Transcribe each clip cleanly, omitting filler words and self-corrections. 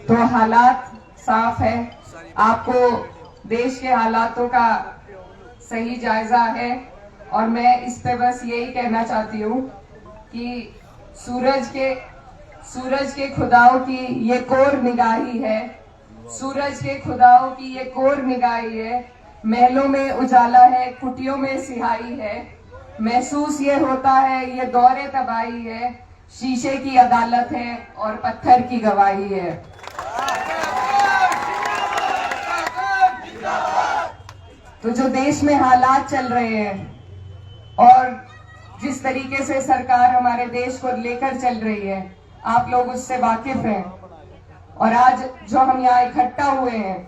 तो हालात साफ है, आपको देश के हालातों का सही जायजा है और मैं इस पे बस यही कहना चाहती हूँ कि सूरज के खुदाओं की ये कोर निगाही है, सूरज के खुदाओं की ये कोर निगाही है, महलों में उजाला है, कुटियों में सिहाई है, महसूस ये होता है ये दौरे तबाही है, शीशे की अदालत है और पत्थर की गवाही है। तो जो देश में हालात चल रहे हैं और जिस तरीके से सरकार हमारे देश को लेकर चल रही है, आप लोग उससे वाकिफ हैं। और आज जो हम यहाँ इकट्ठा हुए हैं,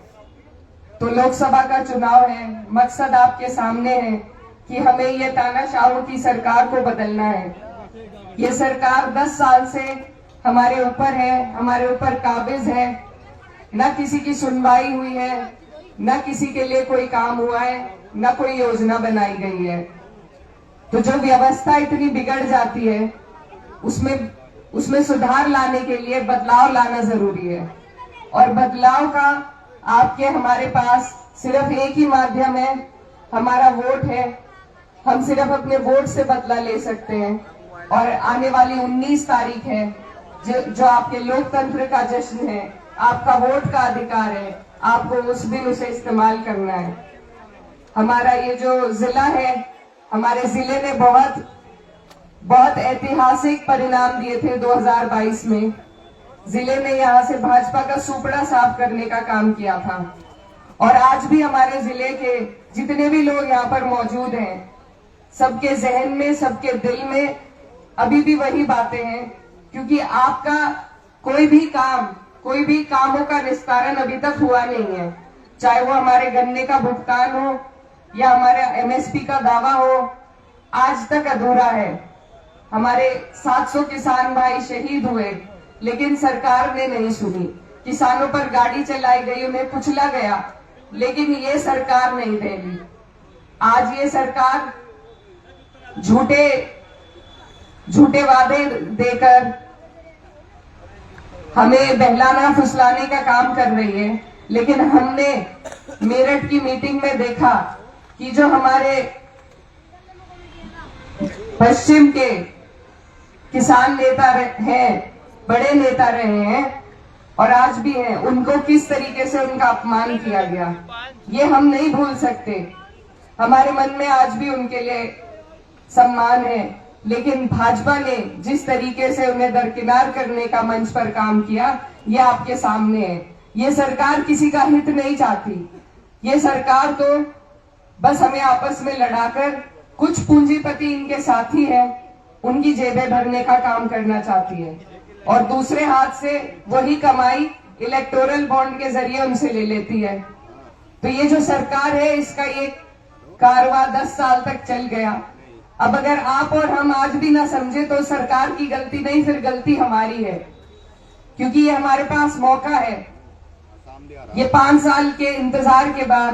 तो लोकसभा का चुनाव है, मकसद आपके सामने है कि हमें ये तानाशाहों की सरकार को बदलना है। ये सरकार 10 साल से हमारे ऊपर है, हमारे ऊपर काबिज है, न किसी की सुनवाई हुई है, न किसी के लिए कोई काम हुआ है, न कोई योजना बनाई गई है। तो जो व्यवस्था इतनी बिगड़ जाती है, उसमें सुधार लाने के लिए बदलाव लाना जरूरी है। और बदलाव का आपके हमारे पास सिर्फ एक ही माध्यम है, हमारा वोट है। हम सिर्फ अपने वोट से बदला ले सकते हैं। और आने वाली 19 तारीख है जो आपके लोकतंत्र का जश्न है, आपका वोट का अधिकार है, आपको उस दिन उसे इस्तेमाल करना है। हमारा ये जो जिला है, हमारे जिले ने बहुत ऐतिहासिक परिणाम दिए थे 2022 में। जिले ने यहाँ से भाजपा का सुपड़ा साफ करने का काम किया था। और आज भी हमारे जिले के जितने भी लोग यहाँ पर मौजूद हैं, सबके जहन में, सबके दिल में अभी भी वही बातें हैं, क्योंकि आपका कोई भी कामों का निस्तारण अभी तक हुआ नहीं है। चाहे वो हमारे गन्ने का भुगतान हो या हमारे एमएसपी का दावा हो, आज तक अधूरा है। हमारे 700 किसान भाई शहीद हुए, लेकिन सरकार ने नहीं सुनी। किसानों पर गाड़ी चलाई गई, उन्हें कुचला गया, लेकिन ये सरकार नहीं देगी। आज ये सरकार झूठे वादे देकर हमें बहलाना फुसलाने का काम कर रही है। लेकिन हमने मेरठ की मीटिंग में देखा कि जो हमारे पश्चिम के किसान नेता हैं, बड़े नेता रहे हैं और आज भी हैं, उनको किस तरीके से उनका अपमान किया गया, ये हम नहीं भूल सकते। हमारे मन में आज भी उनके लिए सम्मान है। लेकिन भाजपा ने जिस तरीके से उन्हें दरकिनार करने का मंच पर काम किया, ये आपके सामने है। ये सरकार किसी का हित नहीं चाहती। ये सरकार तो बस हमें आपस में लड़ाकर, कुछ पूंजीपति इनके साथी हैं, उनकी जेबें भरने का काम करना चाहती है और दूसरे हाथ से वही कमाई इलेक्टोरल बॉन्ड के जरिए उनसे ले लेती है। तो ये जो सरकार है, इसका ये कारवां 10 साल तक चल गया। अब अगर आप और हम आज भी ना समझे तो सरकार की गलती नहीं, फिर गलती हमारी है, क्योंकि ये हमारे पास मौका है। ये 5 साल के इंतजार के बाद,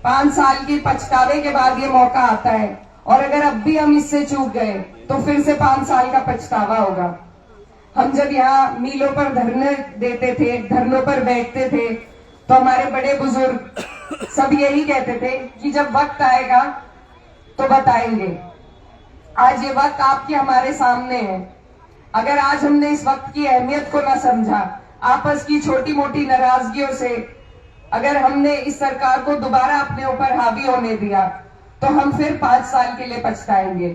5 साल के पछतावे के बाद ये मौका आता है। और अगर अब भी हम इससे चूक गए तो फिर से 5 साल का पछतावा होगा। हम जब यहाँ मीलों पर धरने देते थे, धरनों पर बैठते थे, तो हमारे बड़े बुजुर्ग सब यही कहते थे कि जब वक्त आएगा तो बताएंगे। आज ये वक्त आपके हमारे सामने है। अगर आज हमने इस वक्त की अहमियत को ना समझा, आपस की छोटी मोटी नाराजगियों से अगर हमने इस सरकार को दोबारा अपने ऊपर हावी होने दिया, तो हम फिर 5 साल के लिए पछताएंगे।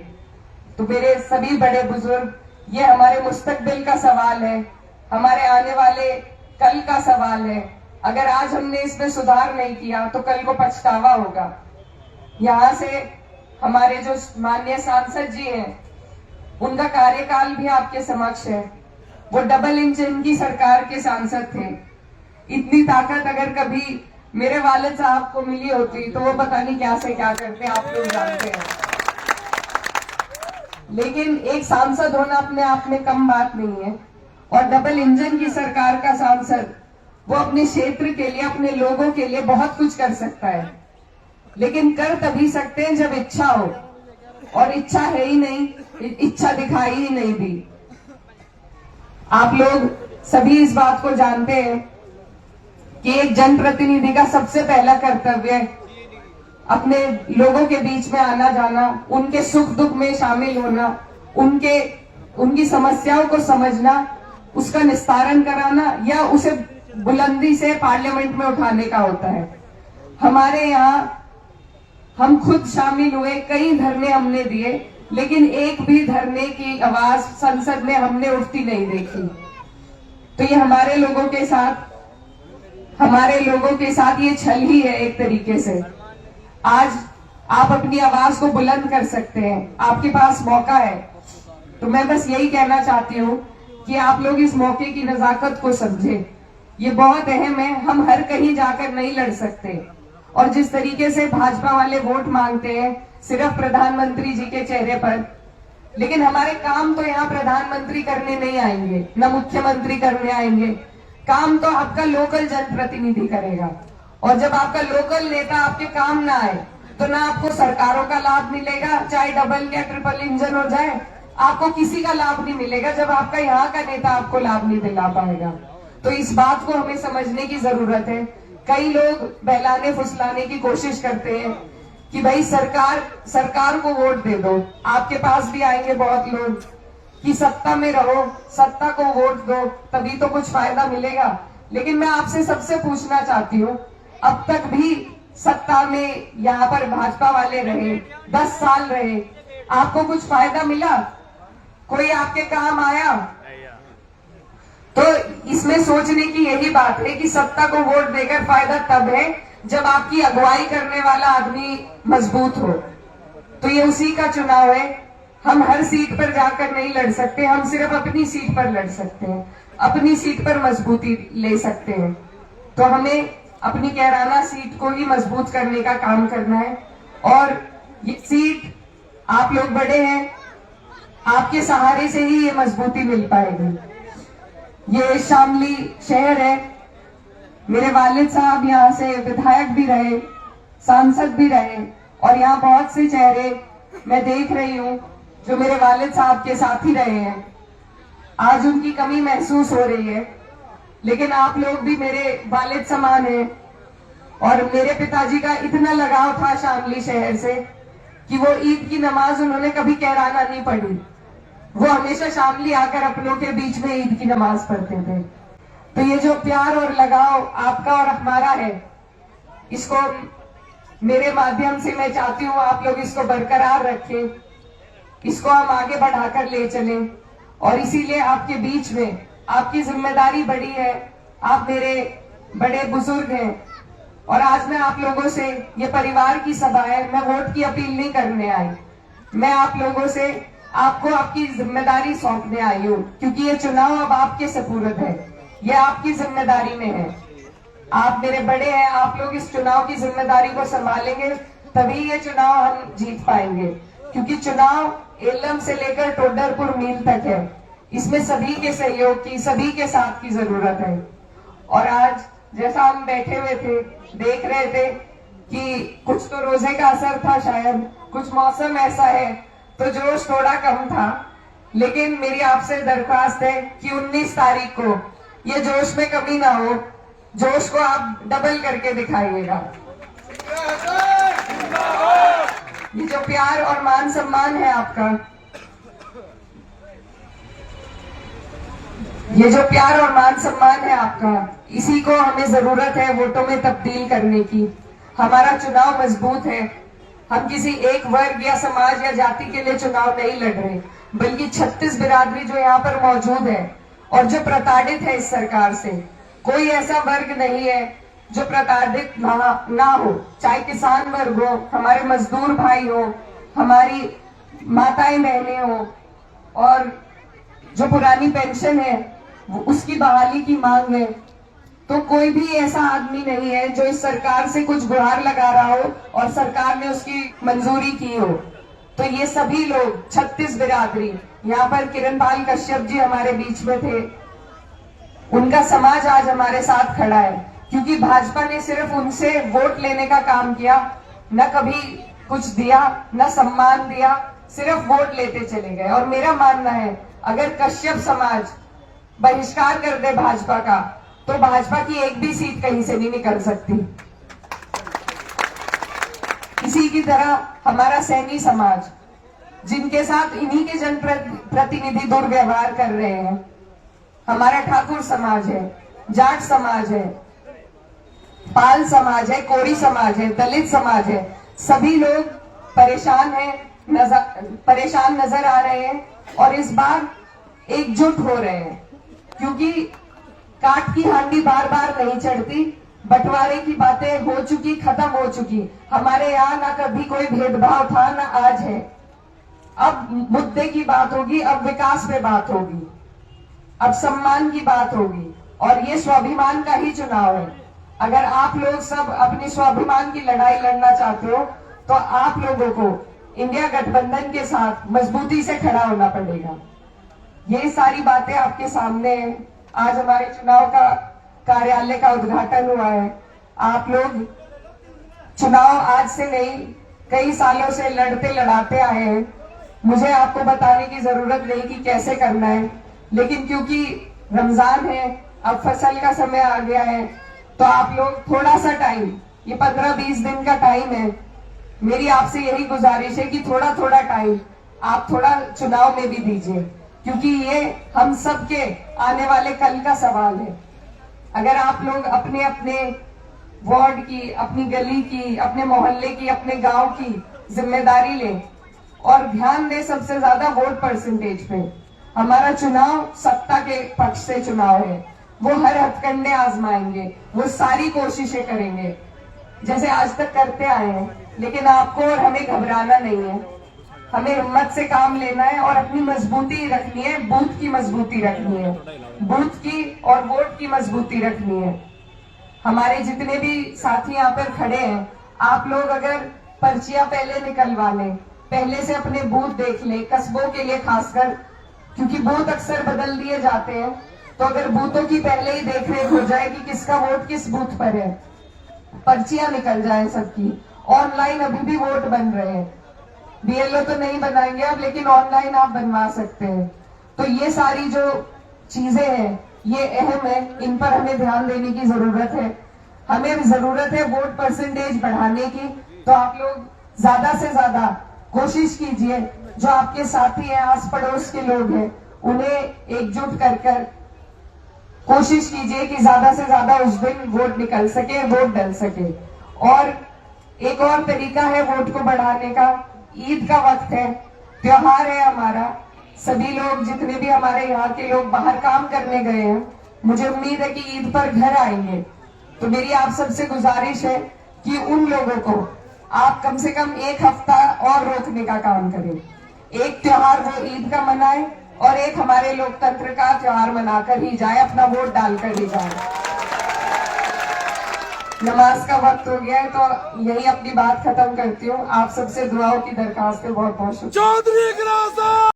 तो मेरे सभी बड़े बुजुर्ग, ये हमारे मुस्तकबिल का सवाल है, हमारे आने वाले कल का सवाल है। अगर आज हमने इसमें सुधार नहीं किया तो कल को पछतावा होगा। यहाँ से हमारे जो माननीय सांसद जी हैं, उनका कार्यकाल भी आपके समक्ष है। वो डबल इंजन की सरकार के सांसद थे। इतनी ताकत अगर कभी मेरे वालिद साहब को मिली होती तो वो पता नहीं क्या से क्या करते, आप लोग जानते हैं। लेकिन एक सांसद होना अपने आप में कम बात नहीं है। और डबल इंजन की सरकार का सांसद, वो अपने क्षेत्र के लिए, अपने लोगों के लिए बहुत कुछ कर सकता है, लेकिन कर तभी सकते हैं जब इच्छा हो। और इच्छा है ही नहीं, इच्छा दिखाई ही नहीं दी। आप लोग सभी इस बात को जानते हैं कि एक जनप्रतिनिधि का सबसे पहला कर्तव्य अपने लोगों के बीच में आना जाना, उनके सुख दुख में शामिल होना, उनकी समस्याओं को समझना, उसका निस्तारण कराना या उसे बुलंदी से पार्लियामेंट में उठाने का होता है। हमारे यहाँ हम खुद शामिल हुए, कई धरने हमने दिए, लेकिन एक भी धरने की आवाज संसद में हमने उठती नहीं देखी। तो ये हमारे लोगों के साथ ये छल ही है एक तरीके से। आज आप अपनी आवाज को बुलंद कर सकते हैं, आपके पास मौका है। तो मैं बस यही कहना चाहती हूँ कि आप लोग इस मौके की नजाकत को समझें। ये बहुत अहम है, हम हर कहीं जाकर नहीं लड़ सकते। और जिस तरीके से भाजपा वाले वोट मांगते हैं सिर्फ प्रधानमंत्री जी के चेहरे पर, लेकिन हमारे काम तो यहाँ प्रधानमंत्री करने नहीं आएंगे, न मुख्यमंत्री करने आएंगे। काम तो आपका लोकल जनप्रतिनिधि करेगा। और जब आपका लोकल नेता आपके काम ना आए तो ना आपको सरकारों का लाभ मिलेगा, चाहे डबल या ट्रिपल इंजन हो जाए, आपको किसी का लाभ नहीं मिलेगा जब आपका यहाँ का नेता आपको लाभ नहीं दिला पाएगा। तो इस बात को हमें समझने की जरूरत है। कई लोग बहलाने फुसलाने की कोशिश करते हैं कि भाई सरकार को वोट दे दो। आपके पास भी आएंगे बहुत लोग कि सत्ता में रहो, सत्ता को वोट दो, तभी तो कुछ फायदा मिलेगा। लेकिन मैं आपसे सबसे पूछना चाहती हूँ, अब तक भी सत्ता में यहाँ पर भाजपा वाले रहे, 10 साल रहे, आपको कुछ फायदा मिला? कोई आपके काम आया? तो इसमें सोचने की यही बात है कि सत्ता को वोट देकर फायदा तब है जब आपकी अगुवाई करने वाला आदमी मजबूत हो। तो ये उसी का चुनाव है। हम हर सीट पर जाकर नहीं लड़ सकते, हम सिर्फ अपनी सीट पर लड़ सकते हैं, अपनी सीट पर मजबूती ले सकते हैं। तो हमें अपनी कैराना सीट को ही मजबूत करने का काम करना है। और ये सीट, आप लोग बड़े हैं, आपके सहारे से ही ये मजबूती मिल पाएगी। ये शामली शहर है, मेरे वालिद साहब यहाँ से विधायक भी रहे, सांसद भी रहे, और यहाँ बहुत से चेहरे मैं देख रही हूँ जो मेरे वालिद साहब के साथ ही रहे हैं। आज उनकी कमी महसूस हो रही है, लेकिन आप लोग भी मेरे वालिद समान हैं। और मेरे पिताजी का इतना लगाव था शामली शहर से कि वो ईद की नमाज उन्होंने कभी कैराना नहीं पढ़ी, वो हमेशा शामली आकर अपनों के बीच में ईद की नमाज पढ़ते थे। तो ये जो प्यार और लगाव आपका और हमारा है, इसको मेरे माध्यम से मैं चाहती हूँ आप लोग इसको बरकरार रखें, इसको हम आगे बढ़ाकर ले चलें। और इसीलिए आपके बीच में आपकी जिम्मेदारी बड़ी है, आप मेरे बड़े बुजुर्ग हैं। और आज मैं आप लोगों से, ये परिवार की सभा है, मैं वोट की अपील नहीं करने आई, मैं आप लोगों से आपको आपकी जिम्मेदारी सौंपने आई हूँ, क्योंकि ये चुनाव अब आपके सपुर्द है, ये आपकी जिम्मेदारी में है। आप मेरे बड़े हैं, आप लोग इस चुनाव की जिम्मेदारी को संभालेंगे, तभी ये चुनाव हम जीत पाएंगे। क्योंकि चुनाव एलम से लेकर टोडरपुर मील तक है, इसमें सभी के सहयोग की, सभी के साथ की जरूरत है। और आज जैसा हम बैठे हुए थे, देख रहे थे कि कुछ तो रोजे का असर था, शायद कुछ मौसम ऐसा है तो जोश थोड़ा कम था। लेकिन मेरी आपसे दरख्वास्त है कि 19 तारीख को ये जोश में कमी ना हो, जोश को आप डबल करके दिखाइएगा। ये जो प्यार और मान सम्मान है आपका, ये जो प्यार और मान सम्मान है आपका, इसी को हमें जरूरत है वोटों में तब्दील करने की। हमारा चुनाव मजबूत है, हम किसी एक वर्ग या समाज या जाति के लिए चुनाव नहीं लड़ रहे, बल्कि 36 बिरादरी जो यहाँ पर मौजूद है और जो प्रताड़ित है इस सरकार से, कोई ऐसा वर्ग नहीं है जो प्रताड़ित ना हो, चाहे किसान वर्ग हो, हमारे मजदूर भाई हो, हमारी माताएं बहनें हो, और जो पुरानी पेंशन है उसकी बहाली की मांग है। तो कोई भी ऐसा आदमी नहीं है जो इस सरकार से कुछ गुहार लगा रहा हो और सरकार ने उसकी मंजूरी की हो। तो ये सभी लोग 36 बिरादरी, यहाँ पर किरणपाल कश्यप जी हमारे बीच में थे, उनका समाज आज हमारे साथ खड़ा है, क्योंकि भाजपा ने सिर्फ उनसे वोट लेने का काम किया, न कभी कुछ दिया, न सम्मान दिया, सिर्फ वोट लेते चले गए। और मेरा मानना है, अगर कश्यप समाज बहिष्कार कर दे भाजपा का, तो भाजपा की एक भी सीट कहीं से नहीं निकल सकती। इसी की तरह हमारा सैनी समाज, जिनके साथ इन्हीं के जनप्रतिनिधि दुर्व्यवहार कर रहे हैं, हमारा ठाकुर समाज है, जाट समाज है, पाल समाज है, कोरी समाज है, दलित समाज है, सभी लोग परेशान नजर आ रहे हैं और इस बार एकजुट हो रहे हैं, क्योंकि काट की हांडी बार बार नहीं चढ़ती। बंटवारे की बातें हो चुकी, खत्म हो चुकी। हमारे यहाँ ना कभी कोई भेदभाव था, ना आज है। अब मुद्दे की बात होगी, अब विकास पे बात होगी, अब सम्मान की बात होगी और ये स्वाभिमान का ही चुनाव है। अगर आप लोग सब अपनी स्वाभिमान की लड़ाई लड़ना चाहते हो तो आप लोगों को इंडिया गठबंधन के साथ मजबूती से खड़ा होना पड़ेगा। ये सारी बातें आपके सामने हैं। आज हमारे चुनाव का कार्यालय का उद्घाटन हुआ है। आप लोग चुनाव आज से नहीं, कई सालों से लड़ते लड़ाते आए हैं। मुझे आपको बताने की जरूरत नहीं कि कैसे करना है, लेकिन क्योंकि रमजान है, अब फसल का समय आ गया है, तो आप लोग थोड़ा सा टाइम, ये 15-20 दिन का टाइम है, मेरी आपसे यही गुजारिश है कि थोड़ा थोड़ा टाइम आप थोड़ा चुनाव में भी दीजिए, क्योंकि ये हम सबके आने वाले कल का सवाल है। अगर आप लोग अपने अपने वार्ड की, अपनी गली की, अपने मोहल्ले की, अपने गांव की जिम्मेदारी लें और ध्यान दें सबसे ज्यादा वोट परसेंटेज पे। हमारा चुनाव सत्ता के पक्ष से चुनाव है। वो हर हथकंडे आजमाएंगे, वो सारी कोशिशें करेंगे जैसे आज तक करते आए हैं, लेकिन आपको और हमें घबराना नहीं है। हमें हिम्मत से काम लेना है और अपनी मजबूती रखनी है, बूथ की मजबूती रखनी है, बूथ की और वोट की मजबूती रखनी है। हमारे जितने भी साथी यहाँ पर खड़े हैं, आप लोग अगर पर्चियां पहले निकलवा लें, पहले से अपने बूथ देख लें, कस्बों के लिए खासकर, क्योंकि बूथ अक्सर बदल दिए जाते हैं, तो अगर बूथों की पहले ही देख रेख हो जाए कि किसका वोट किस बूथ पर है, पर्चियां निकल जाए सबकी। ऑनलाइन अभी भी वोट बन रहे हैं, बीएलओ तो नहीं बनाएंगे अब, लेकिन ऑनलाइन आप बनवा सकते हैं। तो ये सारी जो चीजें हैं ये अहम है, इन पर हमें ध्यान देने की जरूरत है। हमें जरूरत है वोट परसेंटेज बढ़ाने की, तो आप लोग ज्यादा से ज्यादा कोशिश कीजिए, जो आपके साथी हैं, आस पड़ोस के लोग हैं, उन्हें एकजुट कर कोशिश कीजिए कि ज्यादा से ज्यादा उस दिन वोट निकल सके, वोट डल सके। और एक और तरीका है वोट को बढ़ाने का, ईद का वक्त है, त्योहार है हमारा, सभी लोग जितने भी हमारे यहाँ के लोग बाहर काम करने गए हैं, मुझे उम्मीद है कि ईद पर घर आएंगे। तो मेरी आप सबसे गुजारिश है कि उन लोगों को आप कम से कम एक हफ्ता और रोकने का काम करें। एक त्योहार वो ईद का मनाए और एक हमारे लोकतंत्र का त्योहार मनाकर ही जाए, अपना वोट डालकर ही जाए। नमाज का वक्त हो गया है, तो यही अपनी बात खत्म करती हूँ। आप सबसे दुआओं की दरखास्त है। बहुत बहुत शुक्रिया।